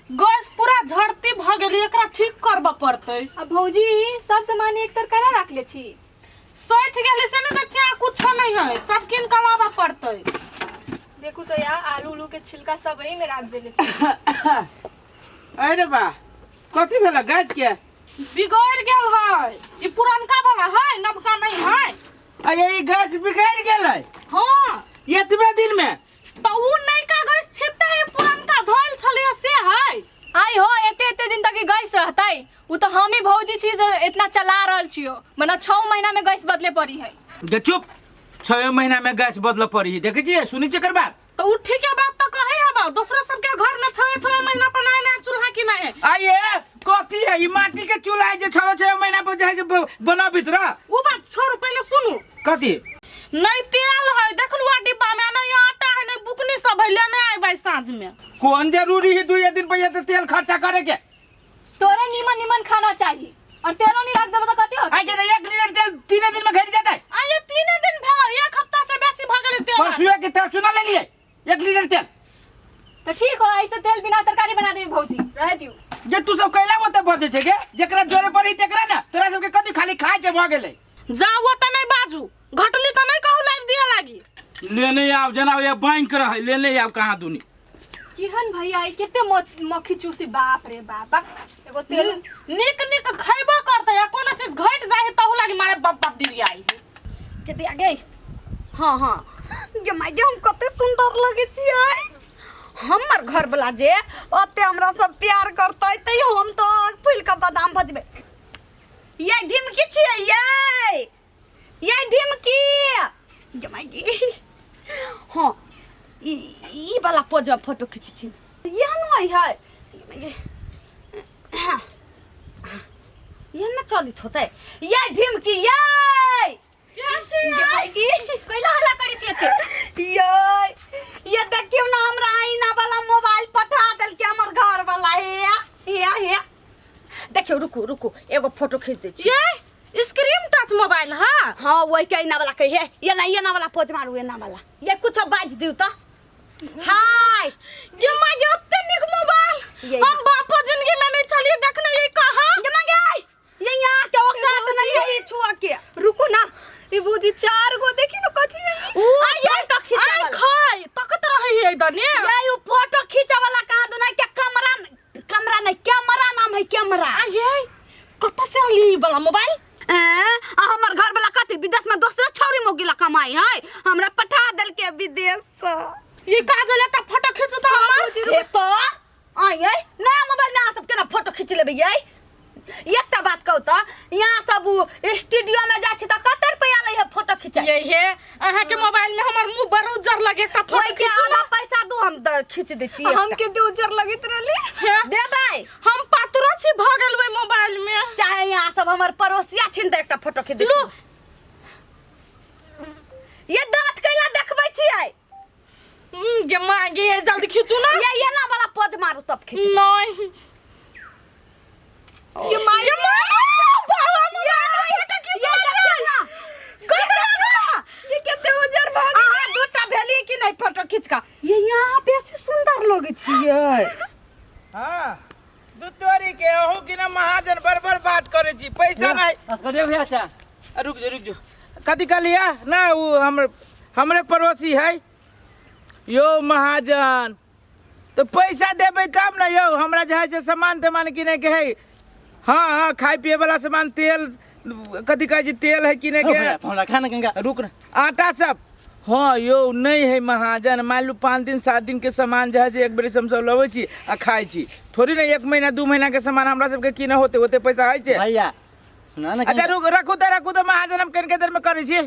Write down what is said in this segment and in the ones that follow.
Gas पूरा झड़ती भ गेली, एकरा ठीक करबा पड़तै। अब भौजी सब सामान एक तर कला रख ले छी। सठ गेली से नहीं देखिए कुछ नहीं है, सब किन के लाबा पड़तै। देखू तो यार आलू उलू के छिलका सब वही में रख देले छी। अरे बा कथी भेला गैस के बिगड़ गेल है, ई पुरनका वाला है, नवका नहीं है। अरे ई गैस बिगड़ गेलै। हां एतबे दिन में तो उ नयका गैस छिते है, पुरनका धोल छले से है। आई हो एते एते दिन तक गैस रहतै, उ तो हम ही भौजी छी जो इतना चला रहल छियो, मने 6 महीना में गैस बदले पड़ी है। दे चुप, 6 महीना में गैस बदल पड़ी। देखे छी सुनी चकर बात तो उ ठीक है बात तो कहे हबा, दूसरा सबके घर में 6 महीना पर नया चूल्हा की नहीं है। आये कथी है ई माटी के चूल्हा है जे 6 महीना पर जाय बना भीतर। उ बात छोड़, पहले सुनु कथी नहीं तेल है, देखलु आ डिब्बा में नहीं आटा है, नहीं बुकनी सब है, लेने आए भाई साँझ में। कौन जरूरी है 2 दिन पे तो तेल खर्चा करे के? तोरे नीमन नीमन खाना चाहिए और तेलो नहीं रख देबो तो कथि होत? आइ जे 1 लीटर तेल 3 दिन में घट जाता है। आये 3 दिन भेल, 1 हफ्ता से बेसी भ गेल तेल। परसुए के तेल सुना ले लिए 1 लीटर तेल। तो ठीक हो, ऐसे तेल बिना तरकारी बना देबे भौजी, रहे दियो। जे तू सब कैला होते बजे छे के जेकरा जोरे पड़ी तेकरा ना तोरा सब के कथि खाली खाए छे भ गेले। जाओ त नहीं बाजू, घटली त नहीं कहू लाइव दिया लागी। लेने आव जना ये बैंक रहे, लेने आव कहां दुनी किहन भैया आई केते मक्खी चूसी, बाप रे बाप। एगो तेल निक निक खैबो करते, या कोनो चीज घट जाए तहु लागी मारे बाप बाप दिया आई के दिया गई। हाँ हाँ जे मायके हम कते सुंदर लगे छियै। हमर घर वाला जे ओते हमरा सब प्यार करतै तै हम तो फूल का बादाम भजबे। ये ढिमकी छियै, ये ढिमकी जे मायके। हाँ ई वाला पोज में फोटो खींची छी, ये नहीं है ये ना चलित होते। ये ढिमकी ये कैला हल्ला करै छी एते? ये देखियो ना हमरा आईना वाला मोबाइल पठा देल के हमर घर वाला हे। देखियो रुको रुको एगो फोटो खींच दे छी। ये स्क्रीन टच मोबाइल है। हां वही के आईना वाला कहे ये ना वाला पोज मारू, ये ना वाला ये कुछ बाज दियो त। हाय ये मागे ओते निक मोबाइल हम बापो जिंदगी में नहीं चलिए देखने, ये कहां ये मांगे ये यहाँ के औकात नहीं है ये छुआ के। रुको ना, ई भौजी 4 गो देखी न कथि है। आ ये तो खींचा आई वाला खाई तकत रही है इधर ने। ये फोटो खींचा वाला कहां दो ना के कैमरा नहीं कैमरा नाम है कैमरा। ये कत से आई वाला मोबाइल? हमर घर वाला कथि विदेश में दोसरा छौरी मोगिला कमाई है, हमरा पठा देल के विदेश से। ये काजल एकटा फोटो खींचू त हमर ए तो आये नया मोबाइल में आ सब केना फोटो खींच लेबे। एकटा बात कहू त यहाँ सब स्टूडियो में जाय छी त कते रुपया ले है फोटो खींचा? ये हे अहा के मोबाइल में हमर मुंह बड़ उज्जर लगे, एकटा फोटो के खींचू आधा पैसा दू हम खींच दे छी। हम के दे उज्जर लगत रहले देबै हम पातरो छी भ गेल वे मोबाइल में। चाहे यहाँ सब हमर पड़ोसिया छिन त एकटा फोटो खींच दे। ये दांत कैला देखबै छियै? ये मांगे जल्दी खींचू ना। ये ना वाला पोज मारू तब खींच। नहीं ये माय बाबा फोटो खींचू ना। ये केते उज्जर भ गेल। आहा दूटा भेली कि नहीं फोटो खींच का? ये यहाँ बेसी सुंदर लगे छियै। हां दुतोरी के ओहू कि ना महाजन बरबर बात करे छी, पैसा नहीं अस्करे भैया चा रुक जो कथी कहलिया ना वो हमरे पड़ोसी है यो महाजन, तो पैसा देबे तब ना यो हमरा जे है से सामान तमान किने के है। हाँ खाए पिए वाला सामान तेल कथी कहे तेल है किने के हमरा खाना गंगा रुक ना आटा सब। हाँ यो नहीं है महाजन, मान लो 5 दिन 7 दिन के सामान जो है से एक बेर हम सब लवे छी आ खाए छी, थोड़ी ना 1 महीना 2 महीना के सामान हमरा सबके किने होते होते पैसा है छे भैया सुना ना। अच्छा रुक रखू तो महाजन हम कन के देर में करे छी।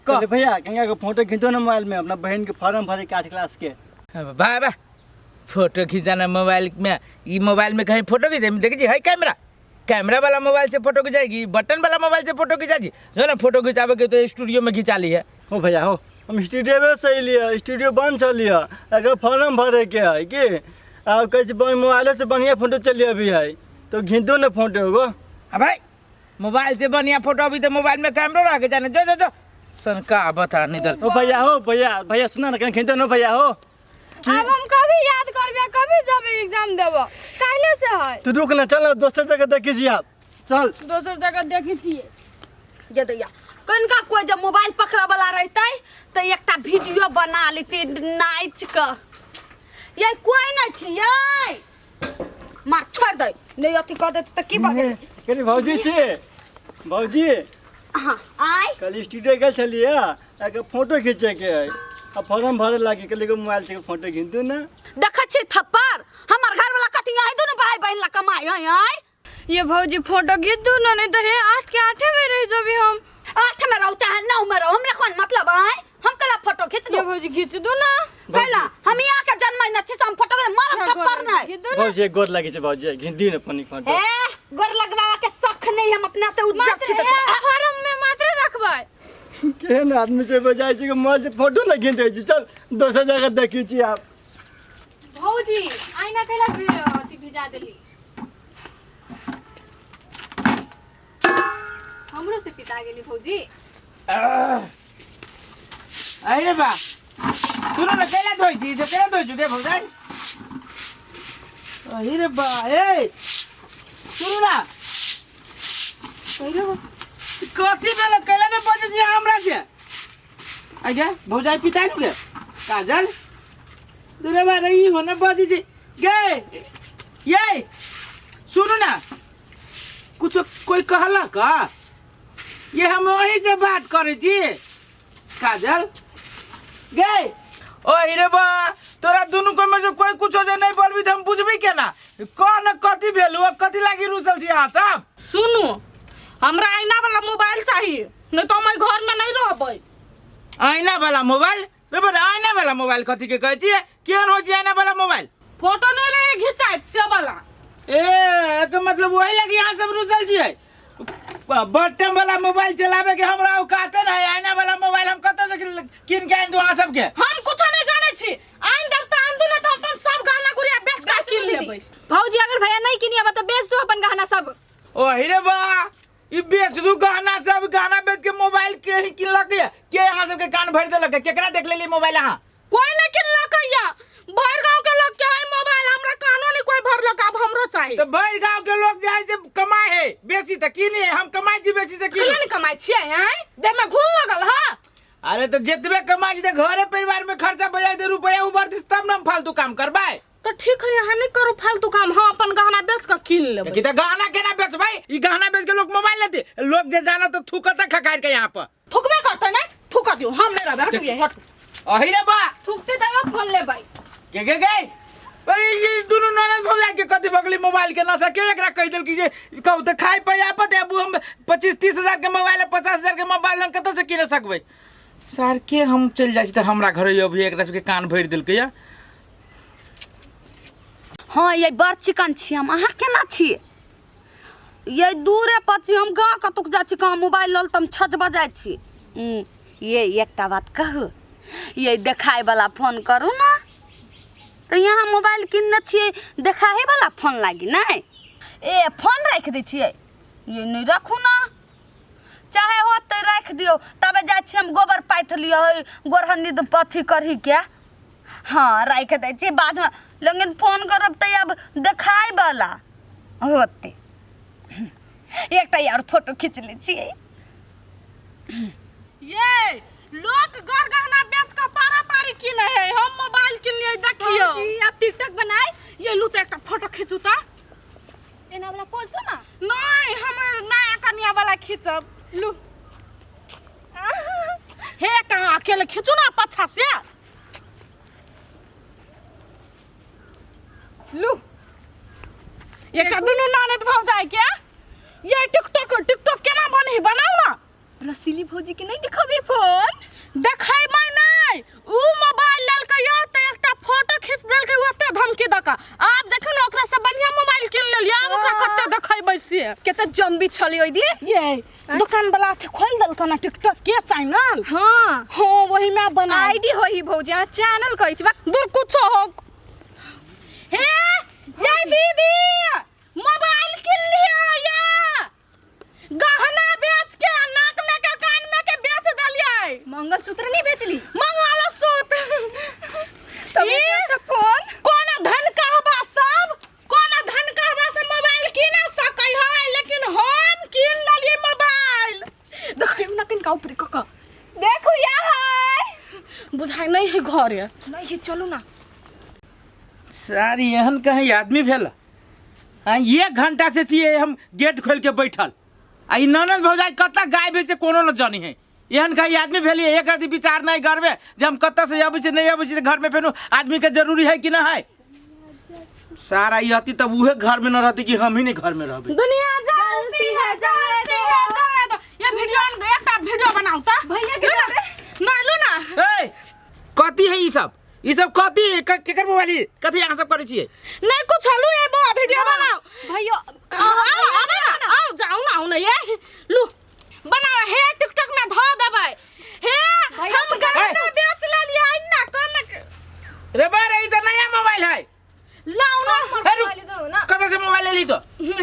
कहले भैया गंगा के फोटो खींचो ना मोबाइल में, अपना बहन के फॉर्म भरे के 8 क्लास के। भाई बा फोटो खींचाना मोबाइल में, ई मोबाइल में कहीं फोटो खींचे देख जी है कैमरा वाला मोबाइल से फोटो खिंचाएगी, बटन वाला मोबाइल से फोटो खिंचाएगी जो ना फोटो खिंचावे के तो स्टूडियो में खिंचा ली है। हो भैया हो हम स्टूडियो में से लिए, स्टूडियो बंद चलिए अगर फॉर्म भरे के है कि आ कैसे मोबाइल से बढ़िया फोटो चलिए अभी है तो खींचो ना फोटो को। भाई मोबाइल से बढ़िया फोटो अभी तो मोबाइल में कैमरा रख के जाने जो सन का बता नहीं। हो भैया भैया सुना ना कहीं खींचो ना भैया हो। अब हम कभी याद करबे कभी जब एग्जाम हम देबो काहे से है तू रुक ना, चल ना दोसर जगह देखी छी आप, चल। दोसर जगह देखी छिए ये दैया कनका कोई जब मोबाइल पकड़ा वाला रहते तो एकटा वीडियो बना लेते नाच का। ये कोई ना छिए मार छोड़ दे नहीं अथी कह दे तो की बगे। कनी भौजी छी, भौजी हां आय कल स्टूडियो गए छलिए एक फोटो खींचे के है, अब फॉर्म भरे लागी कल के मोबाइल से फोटो खींच दू ना। देखै छी थप्पड़ हमर घर वाला कथि है दोनों भाई बहन ला कमाई है आय। ये भौजी फोटो खींच दू ना, नहीं तो हे 8 के 8 में रह जबी हम 8 में रहता है 9 में रहो, हमरे कौन मतलब आय। हम कला फोटो खींच ये दो भौजी खींच दू ना कहला हम यहाँ के जन्म न छी हम फोटो मार थप्पड़ नहीं। खींच दू ना भौजी एक गोर लागी छै भौजी, खींच दी ना पानी फोटो। ए गोर लगवावा के शख नहीं हम अपना ते उज्जत छी त फार्म में मात्र रखबै। केहन आदमी से बजाय छै कि मोबाइल से फोटो ना खींच दे छी, चल दोसर जगह देखी छी आप। भौजी आईना कैला अथी भिजा देली हमरो से पिता गेली भौजी। अरे बा सुनो ना कैला धोई छी से कैला धोई जुगे भौजाई। अरे बा ए सुनो ना अरे बा कथी बेला कैला ने बजे छी हमरा से आगे भौजाई पिता नुगे काजल दूरे बा रही होने बजे छी गे ये सुनो ना कुछ कोई कहला का ये हम वही से बात करे छी काजल गे ओ हीरे बा तोरा दोनों को में से कोई कुछ हो नहीं बोलबी तो हम बुझबी केना कौन कथी भेलु कथी लागी रुसल छी अहाँ सब। सुनू हमरा आईना वाला मोबाइल चाहिए नहीं तो हम घर में नहीं रहबै। आईना वाला मोबाइल रे आईना वाला मोबाइल कथी के कहै छी केहन हो छी आईना वाला मोबाइल फोटो नहीं रहे घिंचाइत से वाला ए के मतलब वही लगी यहाँ सब रुसल छी बटन वाला मोबाइल चलावे के हमरा औकात है आईना वाला मोबाइल हम कत से किन के आइन दो अहाँ सब के हम कुछ नहीं जाने छी आइन देवता आइन दो ना तो अपन सब गहना गुड़िया बेच के किन लेबै। भौजी अगर भैया नहीं किनिया तो बेच दो अपन गहना सब। ओ हीरे बा ई बेच दू गहना सब गहना बेच के मोबाइल के ही किनलक के अहाँ सब के कान भर देलक केकरा देख लेली मोबाइल अहाँ कोई नहीं किनलक या भर गांव के लोग के है मोबाइल हमरा कानो नहीं कोई भरलक अब हमरो चाहिए। तो भर गांव के लोग जाय से कमाए है बेसी त किने हम कमाई छी बेसी से किने नहीं कमाई छियै हैं दे में घुल लगल हां। अरे तो जितबे कमाई छी घरे परिवार में खर्चा बजाय दे रुपया उबर दिस तब ना हम फालतू काम करबाय। तो ठीक है यहाँ नहीं करो फालतू काम हम अपन गहना बेच के किन लेबै। कि त गहना केना बेच भाई ई गहना बेच के लोग मोबाइल लेते लोग जे जाना तो थूकता खखाड़ के यहाँ पर थुकबे करते नहीं थुका दियो हम नहीं रहबे हट ये हट। अहिरे बा थूकते तब खोल ले भाई के अरे ये दोनों ननद भौजाई के कथी बगली मोबाइल के नशा के एकरा कह देल कि जे कहू त खाई पे आपत अब हम 25-30 हजार के मोबाइल 50 हजार के मोबाइल हम कत से किने सकबै सर के हम चल जाई त हमरा घर अभी एकरा से कान भर देल के या। हां ये बड़ चिकन छी हम अहाँ केना छी ये दूरे पछी हम गांव कतुक जा छी का मोबाइल लल तम छज बजाय छी। ये एकटा बात कहू ये देखाय वाला फोन करू ना तो यहाँ मोबाइल किनने छिए देखाहे वाला फोन लागी नहीं ए फोन रख दै छिए ये नहीं रखू ना चाहे होते रख दियो तबे जा छी हम गोबर पाथ लियो गोरहनी पथी करही क्या हाँ रख दै छी बाद में लेकिन फोन करब त अब देखाय वाला होते एकटा यार फोटो खींच ले छिए। ये लोग घर गहना बेच के पारा पारी किने है हम मोबाइल किन लिए देखियो। जी आप टिकटॉक बनाए ये लू तो एक फोटो खींचू ता एना वाला पोज दो ना। नहीं हमर नया कन्या वाला खींचब लू हे का अकेले खींचू ना पछा से लू ये का दुनु नानत भाव जाए क्या ये टिकटॉक केना बने बनाओ ना रसीली भौजी के नहीं दिखबे फोन देखाई मैं नहीं उ मोबाइल लेल के या त एकटा फोटो खींच देल के ओते धमकी दका आप देखो ना ओकरा से बढ़िया मोबाइल किन लेलिया अब ओकरा कते देखाइबै से केते जम्बी छली ओइ दी ये दुकान वाला थे खोल देल कना टिकटॉक के चैनल हां हां वही में बना आईडी होई भौजी आ चैनल कहै छी बा दूर कुछ हो हे ये दीदी मोबाइल किन लिया या गहना बेच के नाक में के कान में के बेच दलियै मंगलसूत्र नहीं बेचली मंगलसूत्र तब अच्छा फोन कोना धन कहबा सब घरे। नहीं चलू ना। सारी एहन कहीं आदमी भेल। हाँ 1 घंटा से छिए हम गेट खोल के बैठल। आ ई ननद भौजाई कत्ता गाय बेचे कोनो न जानी है। एहन कहीं आदमी भेली एक रति विचार नहीं करबे जे हम कत्ता से अबै छी नहीं अबै छी घर में फेनु आदमी के जरूरी है कि ना है। सारा ई हती तब उहे घर में न रहती कि हम ही नहीं घर में रहबे। दुनिया जलती है जले दो। ये वीडियो एकटा वीडियो बनाऊ त भैया के ना लो ना। ए कथी है ई सब कथी केकर मोबाइल कथी अहाँ सब करै छियै। नहीं कुछ हलू ये बो वीडियो बनाओ भैया आओ जाऊ ना ना ये लू बनाओ हे टिकटॉक में धो देबै हे हम गहना बेच लेलिए ना कम रे बा रे ई त नया मोबाइल है। लाओ ना मोबाइल दो ना। कतऽ से मोबाइल ले ली तो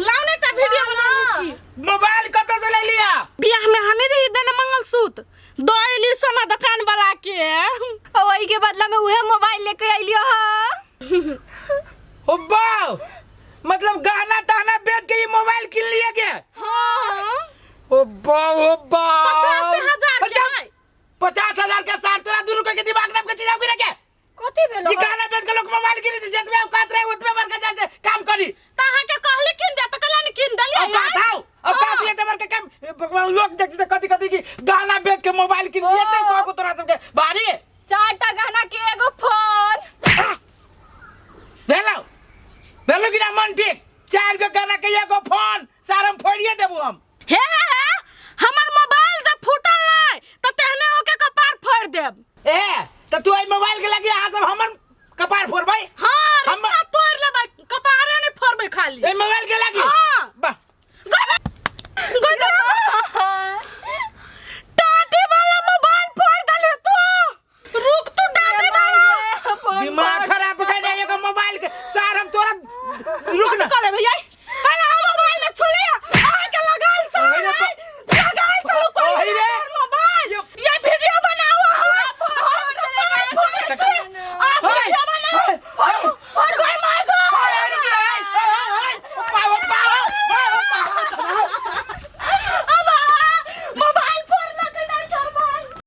लाओ ना ता वीडियो बनानी छी। मोबाइल कतऽ से ले लिया। बियाह में हने रही देने मंगलसूत्र दोइली सोना दुकान वाला के वही के बदला में उहे मोबाइल लेके आइलियो ह। ओ वाह मतलब गहना तहना बेच के ये मोबाइल किन लिया के। हां ओ वाह 50,000 के है। 50,000 के साथ तेरा 2 रुपए के दिमाग नाम के चीज आप गिरे के कथी भेलो ई गहना बेच के लोग मोबाइल किने से जतबे औकात रहे ओतबे बर के जाए काम करी। ताहा के कहले किन दे त कला ने किन देलिए औकात आओ औकात ये तबर के काम भगवान लोग देखते कथी कथी की गहना बेच के मोबाइल किन लिए ते को तोरा सब के बारी 4टा गहना के एगो फोन। भेलो कि ना मन ठीक 4 के गहना के एगो फोन सारम फोड़िए देबो हम। हे हमर मोबाइल जब फूटल नहीं त तेहने होके कपार फोड़ देब। ए त तू ए मोबाइल के लगे अहाँ सब हमर कपार फोड़बै। हां रिश्ता तोड़ लेबै कपारे नहीं फोड़बै खाली। ए मोबाइल